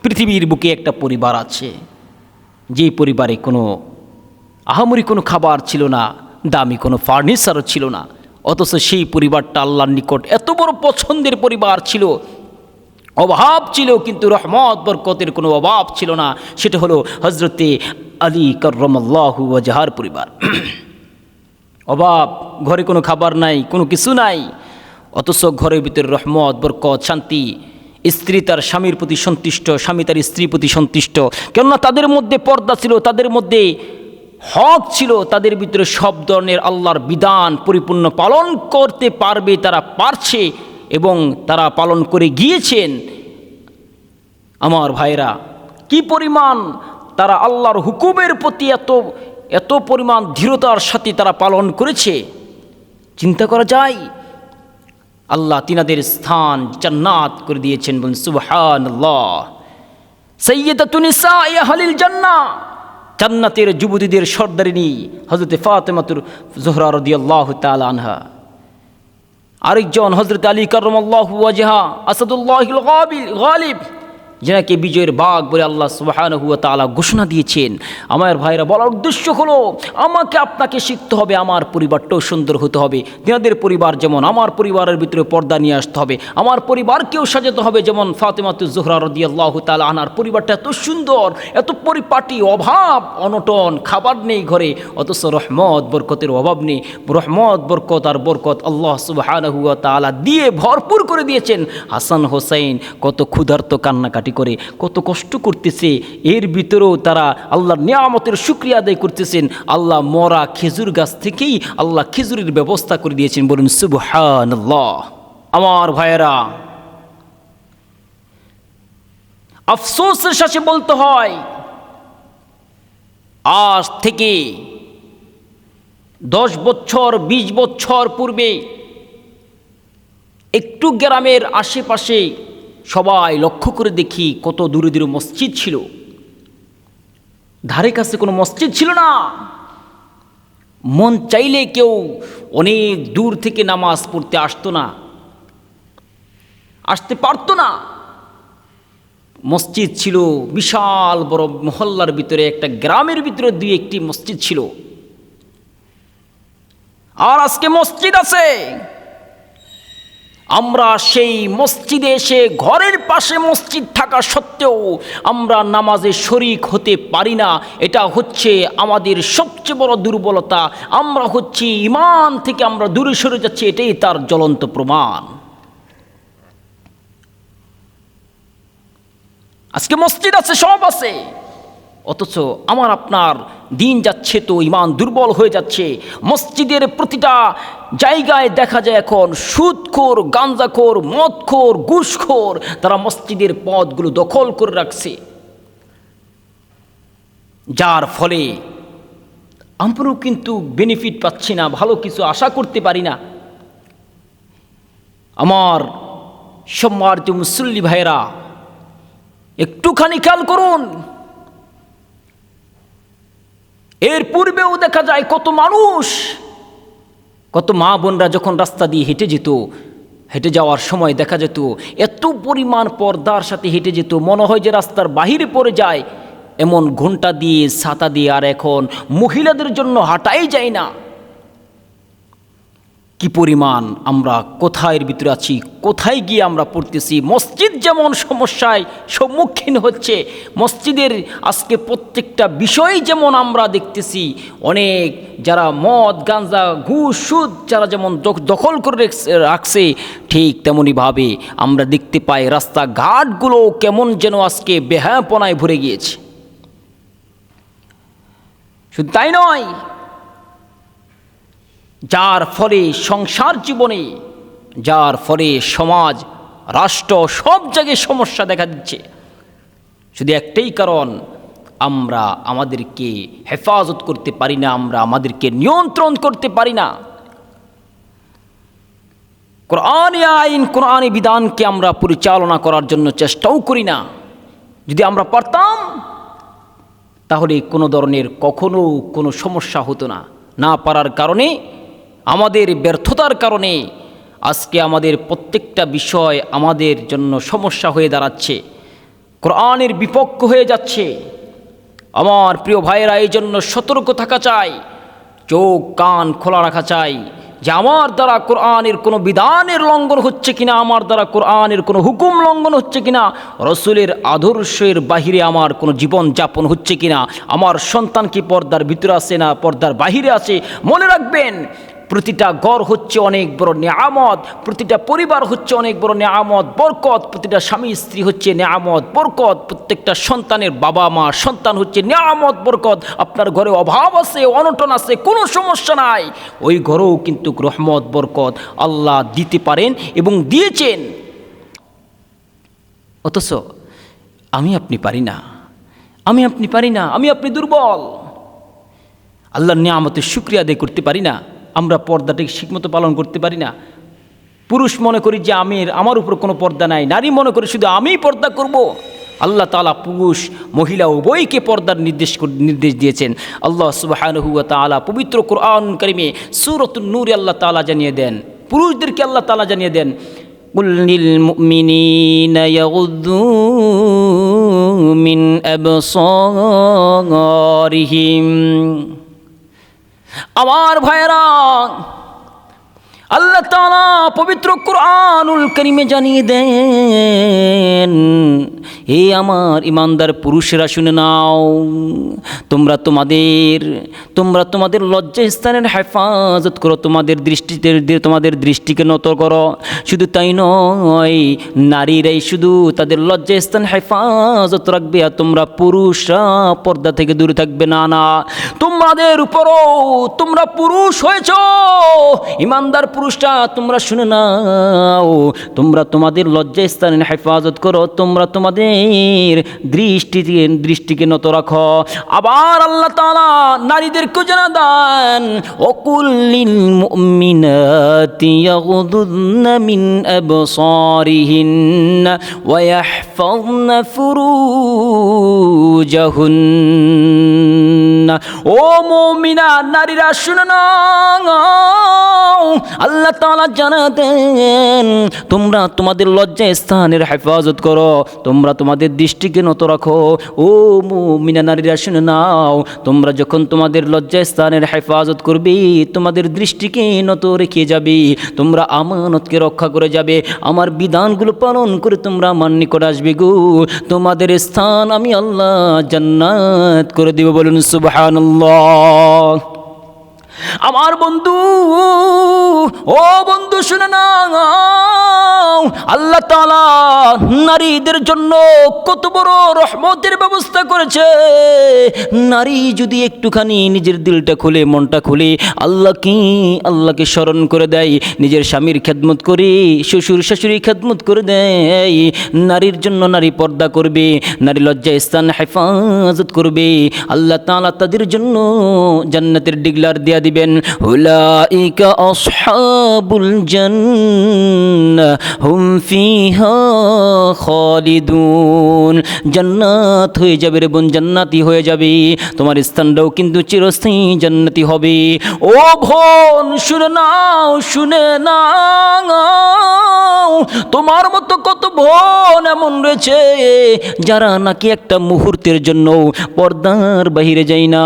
পৃথিবীর বুকে একটা পরিবার আছে, যেই পরিবারে কোনো আহামরি কোনো খাবার ছিল না, দামি কোনো ফার্নিচারও ছিল না, অথচ সেই পরিবারটা আল্লাহর নিকট এত বড় পছন্দের পরিবার ছিল। অভাব ছিল কিন্তু রহমত বরকতের কোনো অভাব ছিল না। সেটা হলো হজরতে আলী কাররামাল্লাহু ওয়াজহার পরিবার। অভাব, ঘরে কোনো খাবার নাই, কোনো কিছু নাই, অথচ ঘরের ভিতরে রহমত বরকত শান্তি। স্ত্রী তার স্বামীর প্রতি সন্তুষ্ট, স্বামী তার স্ত্রীর প্রতি সন্তুষ্ট, কেননা তাদের মধ্যে পর্দা ছিল, তাদের মধ্যে হক ছিল, তাদের ভিতরে সব ধরনের আল্লাহর বিধান পরিপূর্ণ পালন করতে পারবে, তারা পারছে এবং তারা পালন করে গিয়েছেন। আমার ভাইরা, কি পরিমাণ তারা আল্লাহর হুকুমের প্রতি এত পরিমাণ দৃঢ়তার সাথে তারা পালন করেছে, চিন্তা করা যায়। আল্লাহ তিনাদের স্থান জান্নাত করে দিয়েছেন, বলুন সুবহানাল্লাহ। সাইয়্যিদাতুন নিসাই আহলিল জান্নাহ, জান্নাতের যুবতীদের সর্দারিনী হযরতে ফাতেমাতুর জোহরা রাদিয়াল্লাহু তাআলা আনহা। আরেকজন হযরত আলী কাররামাল্লাহু ওয়াজহা আসাদুল্লাহিল গালিব, যাকে বিজয়ের বাঘ বলে আল্লাহ সুবহানাহু ওয়া তাআলা ঘোষণা দিয়েছেন। আমার ভাইরা, বলার উদ্দেশ্য হলো আমাকে আপনাকে শিখতে হবে, আমার পরিবারটাও সুন্দর হতে হবে। তিনাদের পরিবার যেমন, আমার পরিবারের ভিতরে পর্দা নিয়ে আসতে হবে, আমার পরিবারকেও সাজাতে হবে যেমন ফাতেমাতুজ জোহরা রাদিয়াল্লাহু তাআলা আনহার পরিবারটা এত সুন্দর, এত পরিপাটি, অভাব অনটন, খাবার নেই ঘরে, অথচ রহমত বরকতের অভাব নেই। রহমত বরকত আর বরকত আল্লাহ সুবহানাহু ওয়া তাআলা দিয়ে ভরপুর করে দিয়েছেন। হাসান হোসেন কত ক্ষুধার্ত কান্নাকাটি করে, কত কষ্ট করতেছে, এর ভিতরেও তারা আল্লাহর নিয়ামতের শুকরিয়া আদায় করতেছেন। আল্লাহ মরা খেজুর গাছ থেকেই আল্লাহ খেজুরের ব্যবস্থা করে দিয়েছেন, বলুন সুবহানাল্লাহ। আমার ভাইয়েরা, আফসোসের সাথে বলতে হয়, আজ থেকে 10 বছর 20 বছর পূর্বে একটু গ্রামের আশেপাশে সবাই লক্ষ্য করে দেখি কত দূরে দূরে মসজিদ ছিল, ধারে কাছে কোনো মসজিদ ছিল না। মন চাইলে কেউ অনেক দূর থেকে নামাজ পড়তে আসতে পারতো না। মসজিদ ছিল বিশাল বড়, মহল্লার ভিতরে একটা গ্রামের ভিতরে 2-1টি মসজিদ ছিল। আর আজকে মসজিদ আছে, আমরা সেই মসজিদে এসে ঘরের পাশে মসজিদ থাকা সত্ত্বেও আমরা নামাজে শরিক হতে পারি না। এটা হচ্ছে আমাদের সবচেয়ে বড় দুর্বলতা। আমরা হচ্ছি ঈমান থেকে আমরা দূরে সরে যাচ্ছি, এটাই তার জ্বলন্ত প্রমাণ। আজকে মসজিদ আছে, সব আছে, অথচ আমার আপনার দিন যাচ্ছে তো ঈমান দুর্বল হয়ে যাচ্ছে। মসজিদের প্রতিটা জায়গায় দেখা যায় এখন সুদখোর, গাঞ্জাখোর, মদখোর, ঘুষখোর, তারা মসজিদের পদগুলো দখল করে রাখছে, যার ফলে আমরাও কিন্তু বেনিফিট পাচ্ছি না, ভালো কিছু আশা করতে পারি না। আমার সম্মানিত মুসল্লি ভাইরা, একটুখানি খেয়াল করুন, এর পূর্বেও দেখা যায় কত মানুষ, কত মা বোনরা যখন রাস্তা দিয়ে হেঁটে যাওয়ার সময় দেখা যেত এত পরিমাণ পর্দার সাথে হেঁটে যেত, মনে হয় যে রাস্তার বাহিরে পড়ে যায়, এমন ঘণ্টা দিয়ে ছাতা দিয়ে। আর এখন মহিলাদের জন্য হাঁটাই যায় না। কি পরিমাণ আমরা কোথায় ভিতরে আছি, কোথায় গিয়ে আমরা পড়তেছি। মসজিদ যেমন সমস্যায় সম্মুখীন হচ্ছে, মসজিদের আজকে প্রত্যেকটা বিষয় যেমন আমরা দেখতেছি, অনেক যারা মদ গাঁজা ঘুষ সুদ যারা যেমন দখল করে রাখছে, ঠিক তেমনইভাবে আমরা দেখতে পাই রাস্তাঘাটগুলো কেমন যেন আজকে বেহায়াপনায় ভরে গিয়েছে। শুধু তাই নয়, যার ফলে সংসার জীবনে, যার ফলে সমাজ রাষ্ট্র সব জায়গায় সমস্যা দেখা দিচ্ছে, শুধু একটাই কারণ, আমরা আমাদেরকে হেফাজত করতে পারি না, আমরা আমাদেরকে নিয়ন্ত্রণ করতে পারি না। কোরআনী আইন, কোরআনী বিধানকে আমরা পরিচালনা করার জন্য চেষ্টাও করি না। যদি আমরা পারতাম তাহলে কোনো ধরনের কখনো কোনো সমস্যা হতো না। না পারার কারণে, আমাদের ব্যর্থতার কারণে আজকে আমাদের প্রত্যেকটা বিষয় আমাদের জন্য সমস্যা হয়ে দাঁড়াচ্ছে। কোরআনের বিপক্ষ হয়ে যাচ্ছে। আমার প্রিয় ভাইয়েরা, এই জন্য সতর্ক থাকা চাই, চোখ কান খোলা রাখা চাই যে আমার দ্বারা কোরআনের কোনো বিধানের লঙ্ঘন হচ্ছে কিনা, আমার দ্বারা কোরআনের কোনো হুকুম লঙ্ঘন হচ্ছে কিনা, রসুলের আদর্শের বাহিরে আমার কোনো জীবন যাপন হচ্ছে কিনা, আমার সন্তান কি পর্দার ভিতরে আছে না পর্দার বাহিরে আছে। মনে রাখবেন, প্রতিটা ঘর হচ্ছে অনেক বড় নেয়ামত, প্রতিটা পরিবার হচ্ছে অনেক বড় নেয়ামত বরকত, প্রতিটা স্বামী স্ত্রী হচ্ছে নেয়ামত বরকত, প্রত্যেকটা সন্তানের বাবা মা সন্তান হচ্ছে নেয়ামত বরকত। আপনার ঘরে অভাব আছে, অনটন আছে, কোনো সমস্যা নাই, ওই ঘরেও কিন্তু রহমত বরকত আল্লাহ দিতে পারেন এবং দিয়েছেন। অথচ আমি আপনি পারি না, আমি আপনি পারি না, আমি আপনি দুর্বল, আল্লাহর নিয়ামতের শুকরিয়া আদায় করতে পারি না, আমরা পর্দাটাকে ঠিকমতো পালন করতে পারি না। পুরুষ মনে করি যে আমার উপর কোনো পর্দা নাই, নারী মনে করি শুধু আমিই পর্দা করব। আল্লাহ তাআলা পুরুষ মহিলা উভয়কে পর্দার নির্দেশ দিয়েছেন। আল্লাহ সুবহানাহু ওয়া তাআলা পবিত্র কোরআন কারিমে সূরাতুন নূরে আল্লাহ তাআলা জানিয়ে দেন, পুরুষদেরকে আল্লাহ তাআলা জানিয়ে দেন, কুল লিল মুমিনিনা ইয়াগুদ্দু মিন আবসারিহিম। আমার ভাইরা, আল্লাহ তাআলা পবিত্র কুরআনুল কারীমে জানিয়ে দেন, হে আমার ইমানদার পুরুষেরা শুনে নাও, তোমরা তোমাদের লজ্জাস্থানের হেফাজত করো, তোমাদের দৃষ্টিকে নত করো। শুধু তাই নয়, নারীরাই শুধু তাদের লজ্জাস্থান হেফাজত রাখবে, আর তোমরা পুরুষরা পর্দা থেকে দূরে থাকবে না। না, তোমাদের উপরও, তোমরা পুরুষ হয়েছ, ইমানদার পুরুষরা তোমরা শুনে নাও, তোমরা তোমাদের লজ্জাস্থানের হেফাজত করো, তোমরা তোমাদের দৃষ্টিকে নত রাখো। আবার আল্লাহ তাআলা নারীদেরকে জানা দেন, ওয়াকুল্লিল মুমিনাতি ইয়াগুদুদনা মিন আবসারিহিন্না ওয়া ইয়াহফাযনা ফুরুজাহুন্না। ও মুমিনা নারীরা শুনে নাও, আল্লাহ তাআলা জানা দেন, তোমরা তোমাদের লজ্জা স্থানের হেফাজত করো, তোমরা তোমাদের দৃষ্টিকে নত রাখো। ও মুমিনা নারীরা শুনে নাও, তোমরা যখন তোমাদের লজ্জা স্থানের হেফাজত করবে, তোমাদের দৃষ্টিকে নত রেখে যাবে, তোমরা আমানতকে রক্ষা করে যাবে, আমার বিধানগুলো পালন করে তোমরা আমার নিকট আসবে গো, তোমাদের স্থান আমি আল্লাহ জান্নাত করে দিব। বলুন সুবহানাল্লাহ। আমার বন্ধু, ও বন্ধু শুনে নাও, আল্লাহ তাআলা নারীদের জন্য কত বড় রহমতের ব্যবস্থা করেছে। নারী যদি একটুখানি নিজের দিলটা খুলে, মনটা খুলে আল্লাহকে স্মরণ করে দেয়, নিজের স্বামীর খেদমত করে, শ্বশুর শাশুড়ি খেদমত করে দেয়, নারীর জন্য নারী পর্দা করবে, নারী লজ্জা স্থান হেফাজত করবে, আল্লাহ তাআলা তাদের জন্য জান্নাতের ডিগলার দিয়া দিবেন। উলাইকা আসহাবুল জান্নাহ হুম ফিহা খালিদুন। জান্নাত হয়ে যাবে রে বোন, জান্নাতি হয়ে যাবে, তোমার স্থানটাও কিন্তু চিরস্থায়ী জান্নাতি হবে। ও বোন শুনে নাও, তোমার মতো কত বোন এমন রয়েছে যারা নাকি একটা মুহূর্তের জন্য পর্দার বাহিরে যায় না,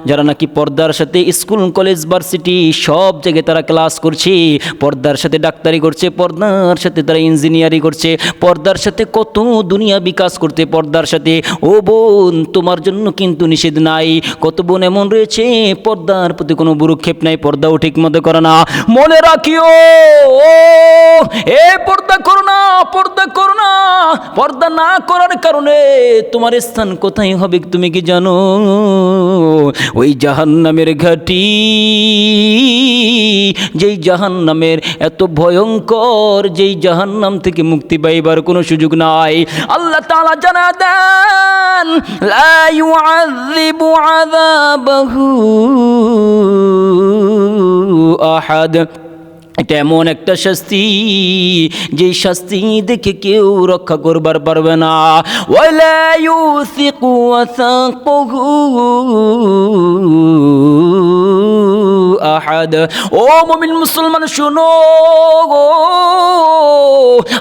যারা নাকি পর্দার সাথে স্কুল কলেজ ভার্সিটি সব জায়গায় তারা ক্লাস করছে, পর্দার সাথে ডাক্তারি করছে, পর্দার সাথে তারা ইঞ্জিনিয়ারিং করছে, পর্দার সাথে কত দুনিয়া বিকাশ করতে পর্দার সাথে। ও বোন, তোমার জন্য কিন্তু নিষেধ নাই। কত বোন এমন রয়েছে পর্দার প্রতি কোনো ভ্রুক্ষেপ নাই, পর্দাও ঠিক মতো করে না। মনে রাখিও, পর্দা করো না, পর্দা করো না। পর্দা না করার কারণে তোমার স্থান কোথায় হবে তুমি কি জানো? ওই জাহান্নামের ঘাটি, যেই জাহান্নামের এত ভয়ঙ্কর, যেই জাহান্নাম থেকে মুক্তি পাইবার কোনো সুযোগ নাই। আল্লাহ তাআলা জানা দেন, লা ইউআযিবু আযাবাহু আহাদ। এটা এমন একটা শাস্তি, যেই শাস্তি দেখে কেউ রক্ষা করবার পারবে না। ওয়ালা ইউসিকু ওয়াসাকুহু আহাদ। ও মুমিন মুসলমান শুনো,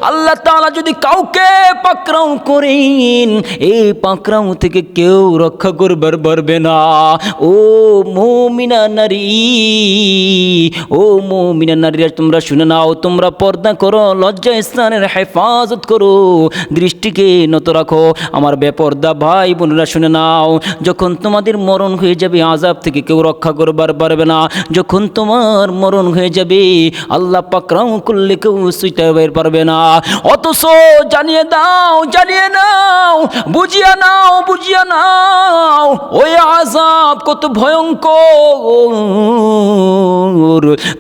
আল্লাহ তাআলা যদি কাউকে পাকড়াও করেন, এই পাকড়াও থেকে কেউ রক্ষা করবার পারবে না। ও মুমিনা নারী, ও মুমিনা নারীরা তোমরা শুনে নাও, তোমরা পর্দা করো, লজ্জা স্থানের হেফাজত করো, দৃষ্টিকে নত রাখো। আমার বেপর্দা ভাই বোনেরা শুনে নাও, যখন তোমাদের মরণ হয়ে যাবে আযাব থেকে কেউ রক্ষা করবার পারবে না। যখন তোমার মরণ হয়ে যাবে আল্লাহ পাকড়াও করলে কেউ সুইটা বের পারবে না। অথচ জানিয়ে দাও, জানিয়ে নাও, বুঝিয়ে নাও, বুঝিয়ে নাও, ওই আযাব কত ভয়ঙ্কর।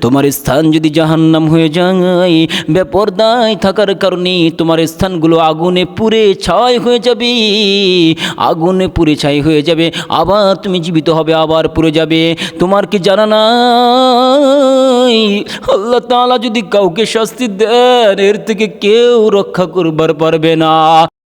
তোমার স্থান যদি জাহান্নাম হয়ে যায়, বেপরদায় থাকার কারণে তোমার স্থানগুলো আগুনে পুড়ে ছাই হয়ে যাবে, আগুনে পুড়ে ছাই হয়ে যাবে। আবার তুমি জীবিত হবে, আবার পুড়ে যাবে। তোমার কি জানা নাই আল্লাহ তাআলা যদি কাউকে শাস্তি দেন, এর থেকে কেউ রক্ষা করবার পারবে না।